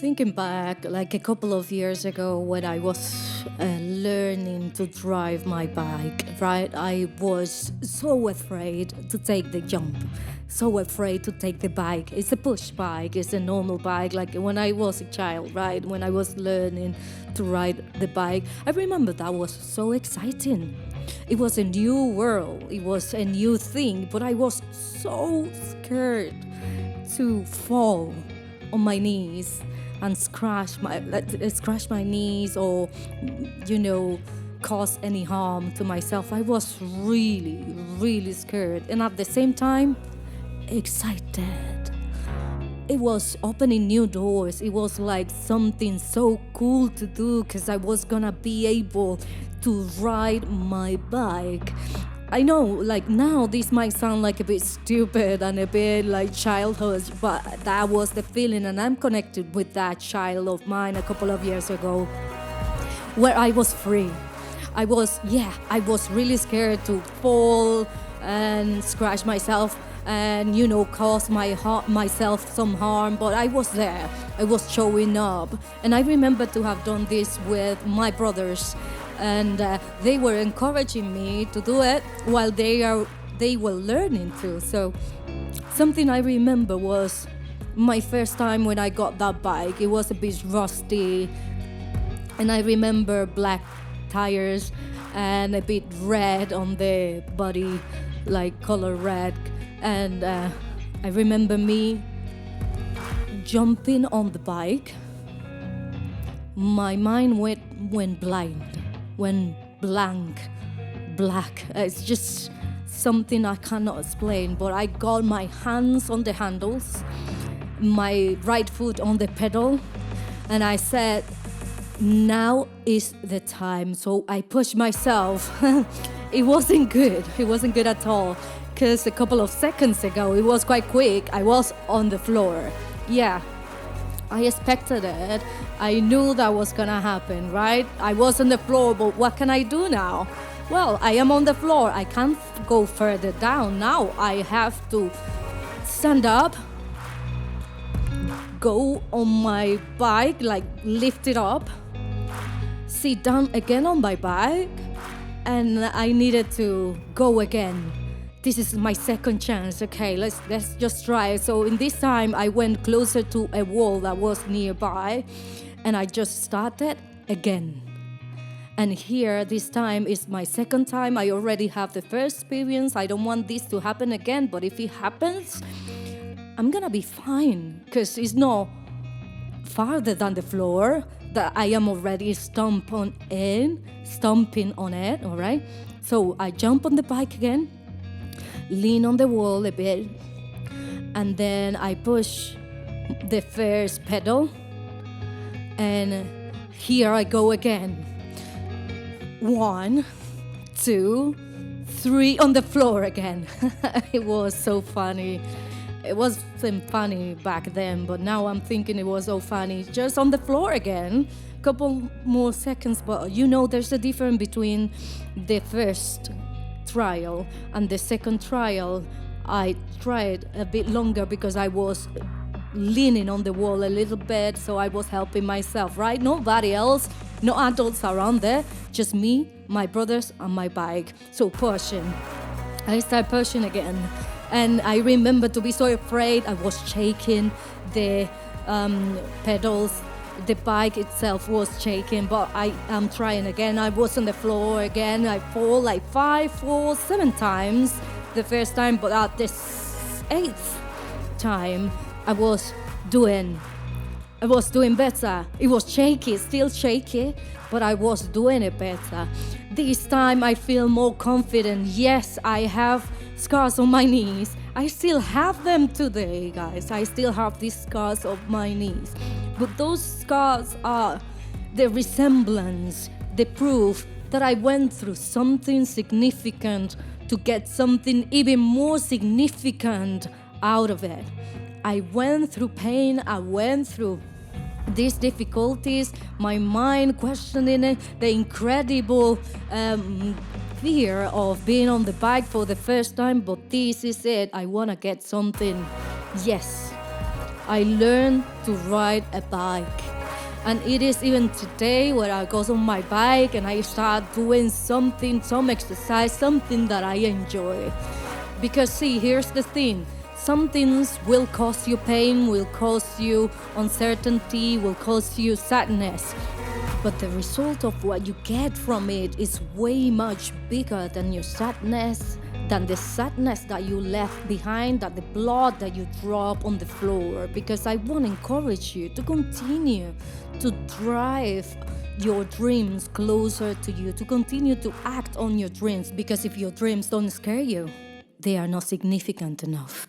Thinking back, like a couple of years ago when I was learning to drive my bike, right? I was so afraid to take the jump, so afraid to take the bike. It's a push bike, it's a normal bike, like when I was a child, right? When I was learning to ride the bike, I remember that was so exciting. It was a new world, it was a new thing, but I was so scared to fall on my knees and scratch my knees or, cause any harm to myself. I was really, really scared, and at the same time, excited. It was opening new doors. It was like something so cool to do because I was gonna be able to ride my bike. I know, like now this might sound like a bit stupid and a bit like childhood, but that was the feeling, and I'm connected with that child of mine a couple of years ago where I was free. I was really scared to fall and scratch myself and, cause myself some harm, but I was there. I was showing up. And I remember to have done this with my brothers, and they were encouraging me to do it while they were learning too. So something I remember was my first time when I got that bike. It was a bit rusty, and I remember black tires and a bit red on the body, like color red. And I remember me jumping on the bike. My mind went blind, went blank, black. It's just something I cannot explain, but I got my hands on the handles, my right foot on the pedal, and I said, now is the time. So I pushed myself. It wasn't good at all, because a couple of seconds ago, it was quite quick, I was on the floor. Yeah, I expected it. I knew that was gonna happen, right? I was on the floor, but what can I do now? Well, I am on the floor. I can't go further down now. I have to stand up, go on my bike, like lift it up, sit down again on my bike, and I needed to go again. This is my second chance. Okay, let's just try it. So in this time, I went closer to a wall that was nearby, and I just started again. And here, this time is my second time. I already have the first experience. I don't want this to happen again, but if it happens, I'm gonna be fine, because it's not farther than the floor that I am already stomping on it, all right? So I jump on the bike again, lean on the wall a bit, and then I push the first pedal, and here I go again. 1, 2, 3 on the floor again. It was so funny. It wasn't funny back then, but now I'm thinking it was so funny. Just on the floor again, couple more seconds, but there's a difference between the first trial and the second trial. I tried a bit longer because I was leaning on the wall a little bit, so I was helping myself, right? Nobody else, no adults around there, just me, my brothers, and my bike. So pushing. I start pushing again. And I remember to be so afraid. I was shaking the pedals. The bike itself was shaking, but I am trying again. I was on the floor again. I fall like 5, 4, 7 times the first time, but at the 8th time, I was doing better. It was shaky, still shaky, but I was doing it better. This time I feel more confident. Yes, I have scars on my knees. I still have them today, guys. I still have these scars of my knees. But those scars are the resemblance, the proof that I went through something significant to get something even more significant out of it. I went through pain, I went through these difficulties, my mind questioning it, the incredible fear of being on the bike for the first time, but this is it. I want to get something. Yes, I learned to ride a bike. And it is even today where I go on my bike and I start doing something, some exercise, something that I enjoy. Because see, here's the thing. Some things will cause you pain, will cause you uncertainty, will cause you sadness. But the result of what you get from it is way much bigger than your sadness, than the sadness that you left behind, than the blood that you drop on the floor. Because I want to encourage you to continue to drive your dreams closer to you, to continue to act on your dreams. Because if your dreams don't scare you, they are not significant enough.